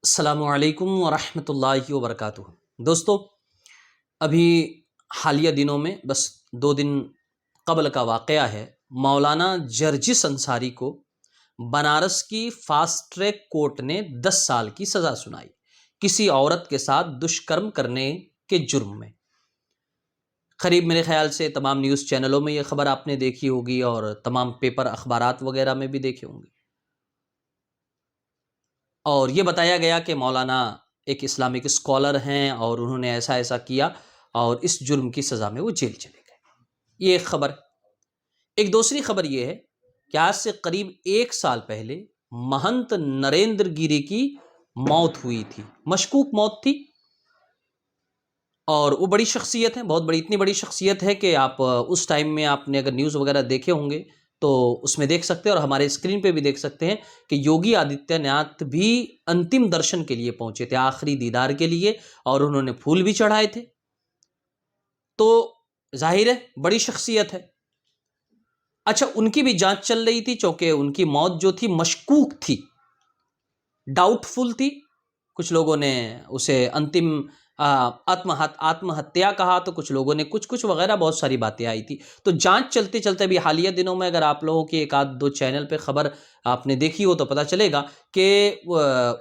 السلام علیکم ورحمۃ اللہ وبرکاتہ۔ دوستو، ابھی حالیہ دنوں میں بس 2 دن قبل کا واقعہ ہے، مولانا جرجس انصاری کو بنارس کی فاسٹ ٹریک کورٹ نے 10 سال کی سزا سنائی، کسی عورت کے ساتھ دشکرم کرنے کے جرم میں۔ قریب میرے خیال سے تمام نیوز چینلوں میں یہ خبر آپ نے دیکھی ہوگی اور تمام پیپر اخبارات وغیرہ میں بھی دیکھے ہوں گے، اور یہ بتایا گیا کہ مولانا ایک اسلامک اسکالر ہیں اور انہوں نے ایسا ایسا کیا اور اس جرم کی سزا میں وہ جیل چلے گئے۔ یہ ایک خبر۔ ایک دوسری خبر یہ ہے کہ آج سے قریب 1 سال پہلے مہنت نریندر گیری کی موت ہوئی تھی، مشکوک موت تھی، اور وہ بڑی شخصیت ہے، بہت بڑی، اتنی بڑی شخصیت ہے کہ آپ اس ٹائم میں آپ نے اگر نیوز وغیرہ دیکھے ہوں گے تو اس میں دیکھ سکتے ہیں، اور ہمارے اسکرین پہ بھی دیکھ سکتے ہیں کہ یوگی آدتیہ ناتھ بھی انتم درشن کے لیے پہنچے تھے، آخری دیدار کے لیے، اور انہوں نے پھول بھی چڑھائے تھے۔ تو ظاہر ہے بڑی شخصیت ہے۔ اچھا، ان کی بھی جانچ چل رہی تھی چونکہ ان کی موت جو تھی مشکوک تھی، ڈاؤٹ فل تھی۔ کچھ لوگوں نے اسے انتم آتم ہتیا کہا، تو کچھ لوگوں نے کچھ وغیرہ، بہت ساری باتیں آئی تھی۔ تو جانچ چلتے چلتے بھی حالیہ دنوں میں اگر آپ لوگوں کی 1 آدھ 2 چینل پہ خبر آپ نے دیکھی ہو تو پتہ چلے گا کہ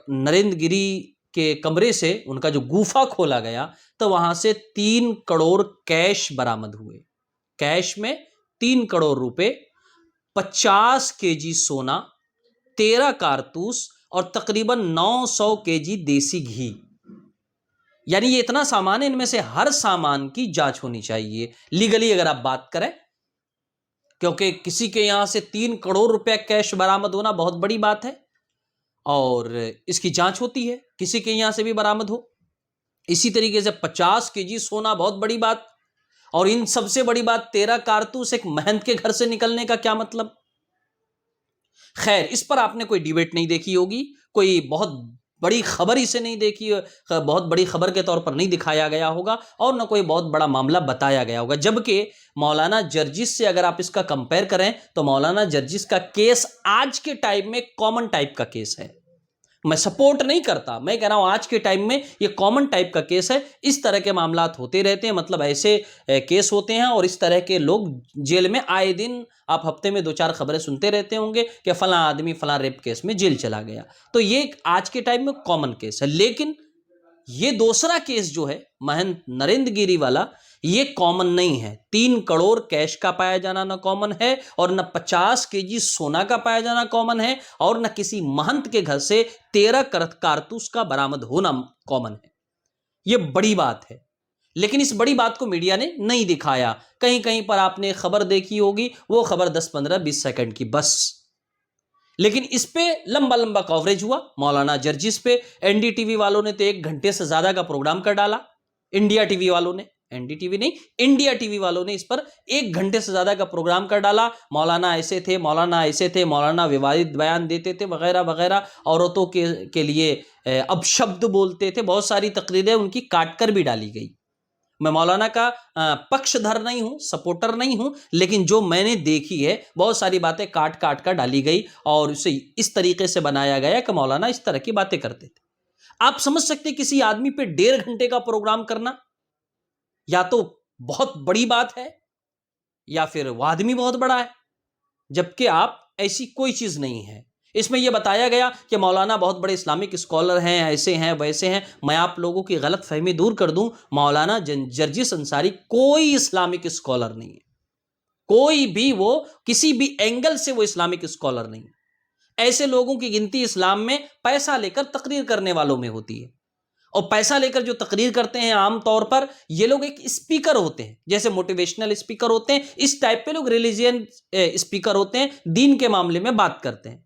نریندر گیری کے کمرے سے ان کا جو گوفہ کھولا گیا تو وہاں سے 3 کروڑ کیش برآمد ہوئے۔ کیش میں 3 کروڑ روپے، 50 kg سونا، 13 کارتوس اور تقریباً 900 kg دیسی گھی۔ یعنی یہ اتنا سامان ہے، ان میں سے ہر سامان کی جانچ ہونی چاہیے لیگلی اگر آپ بات کریں، کیونکہ کسی کے یہاں سے 3 کروڑ روپے کیش برآمد ہونا بہت بڑی بات ہے، اور اس کی جانچ ہوتی ہے، کسی کے یہاں سے بھی برآمد ہو۔ اسی طریقے سے 50 kg سونا، بہت بڑی بات، اور ان سب سے بڑی بات 13 کارتوس ایک مہنت کے گھر سے نکلنے کا کیا مطلب؟ خیر، اس پر آپ نے کوئی ڈیبیٹ نہیں دیکھی ہوگی، کوئی بہت بڑی خبر اسے نہیں دیکھی، بہت بڑی خبر کے طور پر نہیں دکھایا گیا ہوگا، اور نہ کوئی بہت بڑا معاملہ بتایا گیا ہوگا۔ جبکہ مولانا جرجس سے اگر آپ اس کا کمپیئر کریں تو مولانا جرجس کا کیس آج کے ٹائم میں کامن ٹائپ کا کیس ہے۔ میں سپورٹ نہیں کرتا، میں کہہ رہا ہوں آج کے ٹائم میں یہ کامن ٹائپ کا کیس ہے۔ اس طرح کے معاملات ہوتے رہتے ہیں، مطلب ایسے کیس ہوتے ہیں، اور اس طرح کے لوگ جیل میں آئے دن، آپ ہفتے میں 2 4 خبریں سنتے رہتے ہوں گے کہ فلاں آدمی فلاں ریپ کیس میں جیل چلا گیا۔ تو یہ آج کے ٹائم میں کامن کیس ہے، لیکن یہ دوسرا کیس جو ہے مہنت نریندر گیری والا، یہ کامن نہیں ہے۔ 3 کروڑ کیش کا پایا جانا نہ کامن ہے، اور نہ 50 kg سونا کا پایا جانا کامن ہے، اور نہ کسی مہنت کے گھر سے 13 کارتوس کا برآمد ہونا کامن ہے۔ یہ بڑی بات ہے، لیکن اس بڑی بات کو میڈیا نے نہیں دکھایا۔ کہیں کہیں پر آپ نے خبر دیکھی ہوگی، وہ خبر 10 15 20 سیکنڈ کی بس، لیکن اس پہ لمبا لمبا کوریج ہوا مولانا جرجس پہ۔ این ڈی ٹی وی والوں نے تو 1 گھنٹے سے زیادہ کا پروگرام کر ڈالا، انڈیا ٹی وی والوں نے، این ڈی ٹی وی نہیں، انڈیا ٹی وی والوں نے اس پر 1 گھنٹے سے زیادہ کا پروگرام کر ڈالا۔ مولانا ایسے تھے، مولانا ایسے تھے، مولانا ووادت بیان دیتے تھے وغیرہ وغیرہ، عورتوں کے لیے اب شبد بولتے تھے، بہت ساری تقریریں ان کی کاٹ کر بھی ڈالی گئی۔ میں مولانا کا پکش دھر نہیں ہوں، سپورٹر نہیں ہوں، لیکن جو میں نے دیکھی ہے بہت ساری باتیں کاٹ کاٹ کر ڈالی گئی، اور اسے اس طریقے سے بنایا گیا کہ مولانا اس طرح کی باتیں کرتے تھے۔ آپ سمجھ سکتے کسی آدمی پہ 1.5 گھنٹے کا پروگرام کرنا یا تو بہت بڑی بات ہے، یا پھر وہ آدمی بہت بڑا ہے، جبکہ آپ ایسی کوئی چیز نہیں ہے۔ اس میں یہ بتایا گیا کہ مولانا بہت بڑے اسلامک اسکالر ہیں، ایسے ہیں ویسے ہیں۔ میں آپ لوگوں کی غلط فہمی دور کر دوں، مولانا جرجس انصاری کوئی اسلامک اسکالر نہیں ہے، کوئی بھی، وہ کسی بھی اینگل سے وہ اسلامک اسکالر نہیں ہے۔ ایسے لوگوں کی گنتی اسلام میں پیسہ لے کر تقریر کرنے والوں میں ہوتی ہے، اور پیسہ لے کر جو تقریر کرتے ہیں عام طور پر یہ لوگ ایک اسپیکر ہوتے ہیں، جیسے موٹیویشنل اسپیکر ہوتے ہیں، اس ٹائپ پہ لوگ ریلیجین اسپیکر ہوتے ہیں، دین کے معاملے میں بات کرتے ہیں۔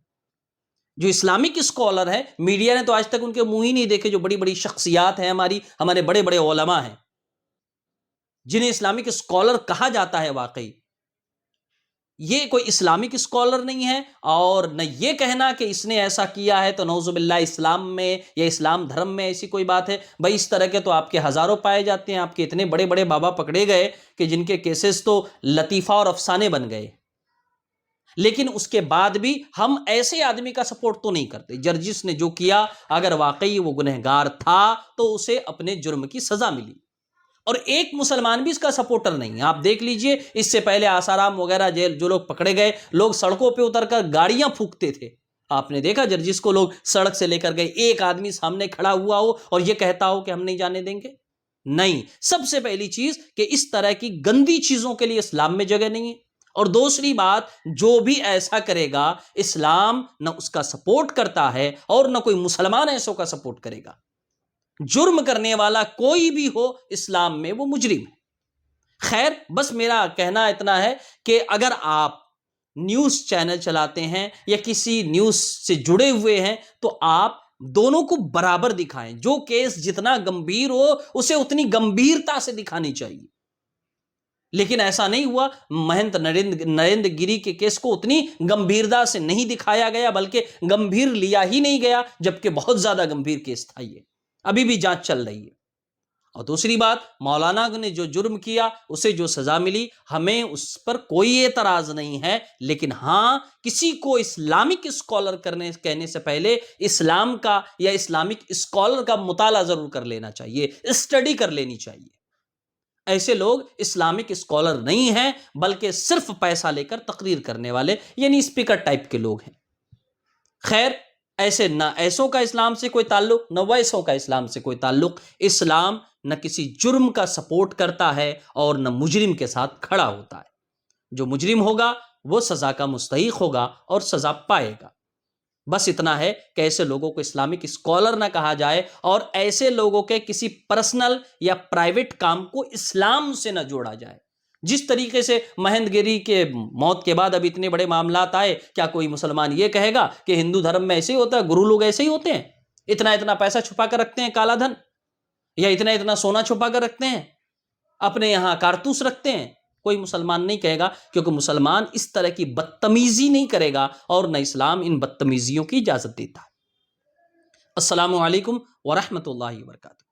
جو اسلامک اسکالر ہے، میڈیا نے تو آج تک ان کے منہ ہی نہیں دیکھے، جو بڑی بڑی شخصیات ہیں ہمارے بڑے بڑے علماء ہیں جنہیں اسلامک اسکالر کہا جاتا ہے، واقعی یہ کوئی اسلامک اسکالر نہیں ہے۔ اور نہ یہ کہنا کہ اس نے ایسا کیا ہے تو نعوذ باللہ اسلام میں یا اسلام دھرم میں ایسی کوئی بات ہے۔ بھائی اس طرح کے تو آپ کے ہزاروں پائے جاتے ہیں، آپ کے اتنے بڑے بڑے بابا پکڑے گئے کہ جن کے کیسز تو لطیفہ اور افسانے بن گئے۔ لیکن اس کے بعد بھی ہم ایسے آدمی کا سپورٹ تو نہیں کرتے۔ جرجس نے جو کیا، اگر واقعی وہ گنہگار تھا تو اسے اپنے جرم کی سزا ملی، اور ایک مسلمان بھی اس کا سپورٹر نہیں ہے۔ آپ دیکھ لیجئے، اس سے پہلے آسارام وغیرہ جیل جو لوگ پکڑے گئے، لوگ سڑکوں پہ اتر کر گاڑیاں پھونکتے تھے۔ آپ نے دیکھا جرجس کو لوگ سڑک سے لے کر گئے، ایک آدمی سامنے کھڑا ہوا ہو اور یہ کہتا ہو کہ ہم نہیں جانے دیں گے؟ نہیں۔ سب سے پہلی چیز کہ اس طرح کی گندی چیزوں کے لیے اسلام میں جگہ نہیں ہے، اور دوسری بات، جو بھی ایسا کرے گا اسلام نہ اس کا سپورٹ کرتا ہے اور نہ کوئی مسلمان ایسوں کا سپورٹ کرے گا۔ جرم کرنے والا کوئی بھی ہو اسلام میں وہ مجرم ہے۔ خیر، بس میرا کہنا اتنا ہے کہ اگر آپ نیوز چینل چلاتے ہیں یا کسی نیوز سے جڑے ہوئے ہیں تو آپ دونوں کو برابر دکھائیں۔ جو کیس جتنا گمبھیر ہو اسے اتنی گمبھیرتا سے دکھانی چاہیے، لیکن ایسا نہیں ہوا۔ مہنت نریندر گیری کے کیس کو اتنی گمبھیرتا سے نہیں دکھایا گیا، بلکہ گمبھیر لیا ہی نہیں گیا، جبکہ بہت زیادہ گمبھیر کیس تھا، یہ ابھی بھی جانچ چل رہی ہے۔ اور دوسری بات، مولانا نے جو جرم کیا اسے جو سزا ملی، ہمیں اس پر کوئی اعتراض نہیں ہے، لیکن ہاں، کسی کو اسلامک اسکالر کہنے سے پہلے اسلام کا یا اسلامک اسکالر کا مطالعہ ضرور کر لینا چاہیے، اسٹڈی کر لینی چاہیے۔ ایسے لوگ اسلامک اسکالر نہیں ہیں، بلکہ صرف پیسہ لے کر تقریر کرنے والے یعنی اسپیکر ٹائپ کے لوگ ہیں۔ خیر، ایسے نہ ایسوں کا اسلام سے کوئی تعلق، نہ ویسوں کا اسلام سے کوئی تعلق۔ اسلام نہ کسی جرم کا سپورٹ کرتا ہے اور نہ مجرم کے ساتھ کھڑا ہوتا ہے۔ جو مجرم ہوگا وہ سزا کا مستحق ہوگا اور سزا پائے گا۔ بس اتنا ہے کہ ایسے لوگوں کو اسلامک اسکالر نہ کہا جائے، اور ایسے لوگوں کے کسی پرسنل یا پرائیویٹ کام کو اسلام سے نہ جوڑا جائے۔ جس طریقے سے مہند گیری کے موت کے بعد اب اتنے بڑے معاملات آئے، کیا کوئی مسلمان یہ کہے گا کہ ہندو دھرم میں ایسے ہی ہوتا ہے، گرو لوگ ایسے ہی ہوتے ہیں، اتنا اتنا پیسہ چھپا کر رکھتے ہیں، کالا دھن، یا اتنا اتنا سونا چھپا کر رکھتے ہیں، اپنے یہاں کارتوس رکھتے ہیں؟ کوئی مسلمان نہیں کہے گا، کیونکہ مسلمان اس طرح کی بدتمیزی نہیں کرے گا، اور نہ اسلام ان بدتمیزیوں کی اجازت دیتا ہے۔ السلام علیکم ورحمۃ اللہ وبرکاتہ۔